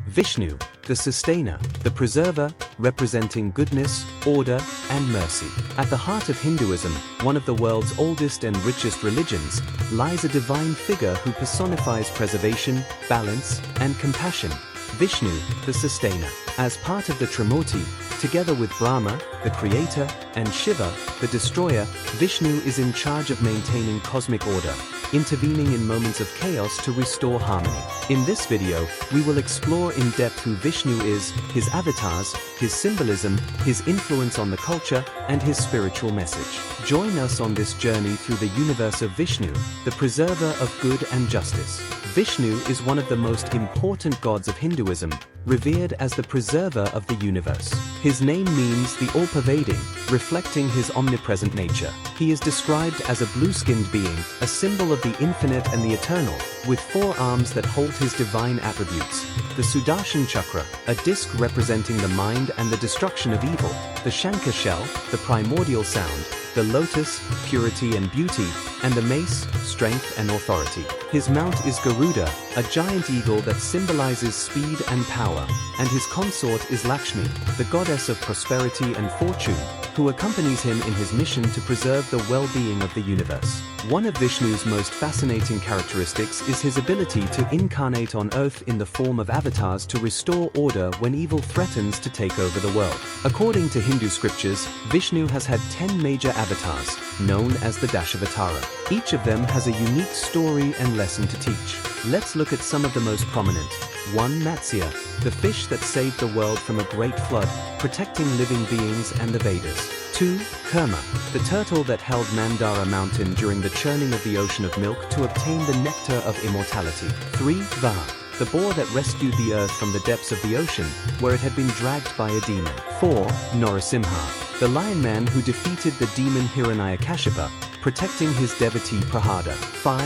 Vishnu, the sustainer, the preserver, representing goodness, order, and mercy. At the heart of Hinduism, one of the world's oldest and richest religions, lies a divine figure who personifies preservation, balance, and compassion. Vishnu, the sustainer. As part of the Trimurti, together with Brahma, the creator, and Shiva, the destroyer, Vishnu is in charge of maintaining cosmic order, intervening in moments of chaos to restore harmony. In this video, we will explore in depth who Vishnu is, his avatars, his symbolism, his influence on the culture, and his spiritual message. Join us on this journey through the universe of Vishnu, the preserver of good and justice. Vishnu is one of the most important gods of Hinduism, revered as the preserver of the universe. His name means the all-pervading, reflecting his omnipresent nature. He is described as a blue-skinned being, a symbol of the infinite and the eternal, with 4 arms that hold his divine attributes. The Sudarshan Chakra, a disc representing the mind and the destruction of evil, the Shankha shell, the primordial sound, the lotus, purity and beauty, and the mace, strength and authority. His mount is Garuda, a giant eagle that symbolizes speed and power, and his consort is Lakshmi, the goddess of prosperity and fortune, who accompanies him in his mission to preserve the well-being of the universe. One of Vishnu's most fascinating characteristics is his ability to incarnate on earth in the form of avatars to restore order when evil threatens to take over the world. According to Hindu scriptures, Vishnu has had 10 major avatars, known as the Dashavatara. Each of them has a unique story and lesson to teach. Let's look at some of the most prominent. 1. Matsya, the fish that saved the world from a great flood, protecting living beings and the Vedas. 2. Kurma, the turtle that held Mandara mountain during the churning of the ocean of milk to obtain the nectar of immortality. 3. Vaha, the boar that rescued the earth from the depths of the ocean, where it had been dragged by a demon. 4. Narasimha, the lion man who defeated the demon Hiranyakashipu, protecting his devotee Prahlada. 5.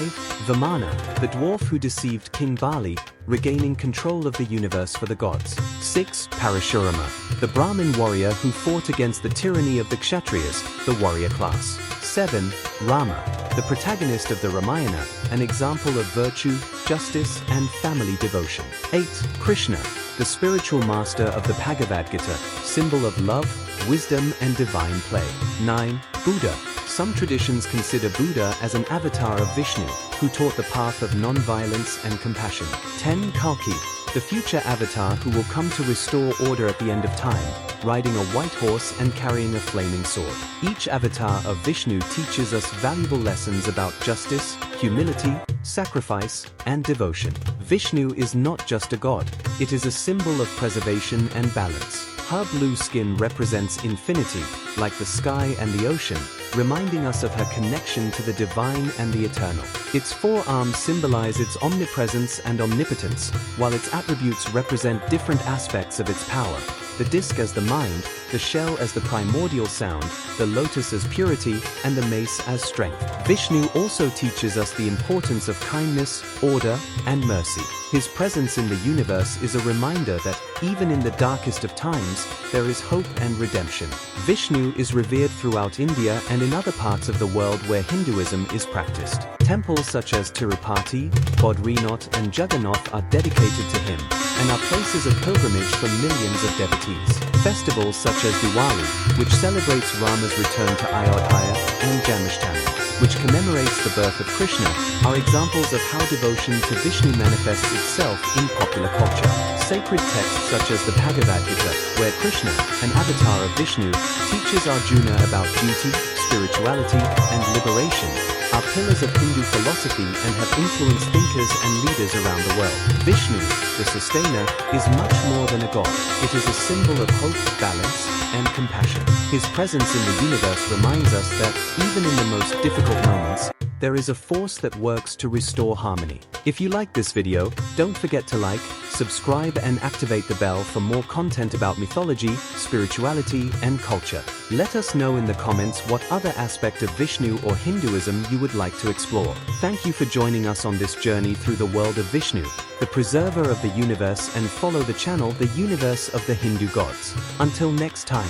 Vamana, the dwarf who deceived King Bali, regaining control of the universe for the gods. 6. Parashurama, the Brahmin warrior who fought against the tyranny of the Kshatriyas, the warrior class. 7. Rama, the protagonist of the Ramayana, an example of virtue, justice, and family devotion. 8. Krishna, the spiritual master of the Bhagavad Gita, symbol of love, wisdom, and divine play. 9. Buddha. Some traditions consider Buddha as an avatar of Vishnu, who taught the path of non-violence and compassion. 10. Kalki, the future avatar who will come to restore order at the end of time, riding a white horse and carrying a flaming sword. Each avatar of Vishnu teaches us valuable lessons about justice, humility, sacrifice, and devotion. Vishnu is not just a god, it is a symbol of preservation and balance. Her blue skin represents infinity, like the sky and the ocean, reminding us of her connection to the divine and the eternal. Its 4 arms symbolize its omnipresence and omnipotence, while its attributes represent different aspects of its power. The disc as the mind, the shell as the primordial sound, the lotus as purity, and the mace as strength. Vishnu also teaches us the importance of kindness, order, and mercy. His presence in the universe is a reminder that, even in the darkest of times, there is hope and redemption. Vishnu is revered throughout India and in other parts of the world where Hinduism is practiced. Temples such as Tirupati, Badrinath, and Jagannath are dedicated to him, and are places of pilgrimage for millions of devotees. Festivals such as Diwali, which celebrates Rama's return to Ayodhya, and Janmashtami, which commemorates the birth of Krishna, are examples of how devotion to Vishnu manifests itself in popular culture. Sacred texts such as the Bhagavad Gita, where Krishna, an avatar of Vishnu, teaches Arjuna about duty, spirituality, and liberation, are pillars of Hindu philosophy and have influenced thinkers and leaders around the world. Vishnu, the sustainer, is much more than a god. It is a symbol of hope, balance, and compassion. His presence in the universe reminds us that, even in the most difficult moments, there is a force that works to restore harmony. If you like this video, don't forget to like, subscribe, and activate the bell for more content about mythology, spirituality, and culture. Let us know in the comments what other aspect of Vishnu or Hinduism you would like to explore. Thank you for joining us on this journey through the world of Vishnu, the preserver of the universe, and follow the channel The Universe of the Hindu Gods. Until next time.